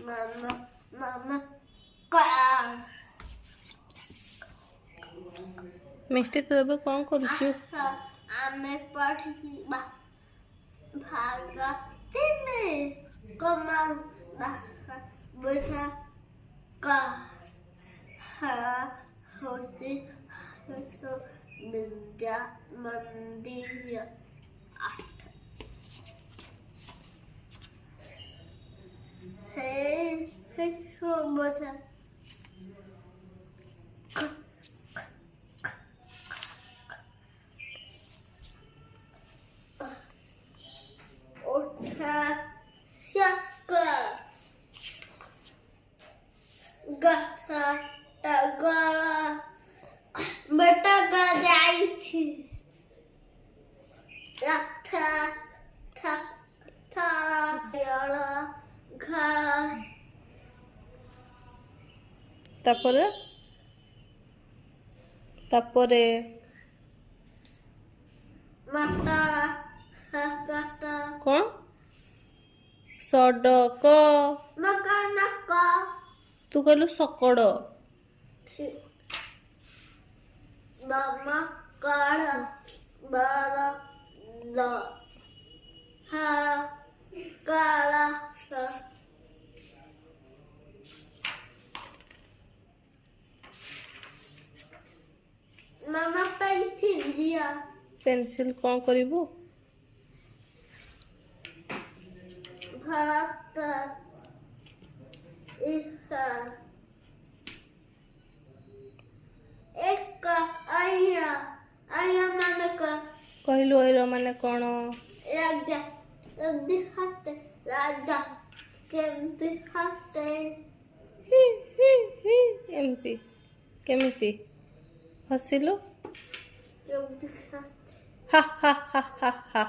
Mama, mama, car. मिष्टी तू ଏବେ କଣ କରୁଛୁ? ଆମେ ପଢିବା ଭାଗ ତିନି କମା ବୁଝା କ ହ ହଉଛି ବିଦ୍ୟା ମନ୍ଦିର ଆଠ ସେ ବୁଝା Gata tagala betaga जाइथी रथा था थारा याला घा ତାପରେ माता हाकाता କଣ ସଡକ मकानका ତୁ କହିଲୁ ସକଡ Mama kara bara da ha kara sa Mama pencil dia pencil କଣ କରିବୁ? Bharat Isa Eka Aya Aya manaka କହିଲୁ ଏର ମାନେ କଣ? Raja Radi hatte Raja Kemti hatte ହି ହି ହି ଏମିତି କେମିତି ହସିଲୁ? Kemti hatte ହା ହା ହା ହା ହା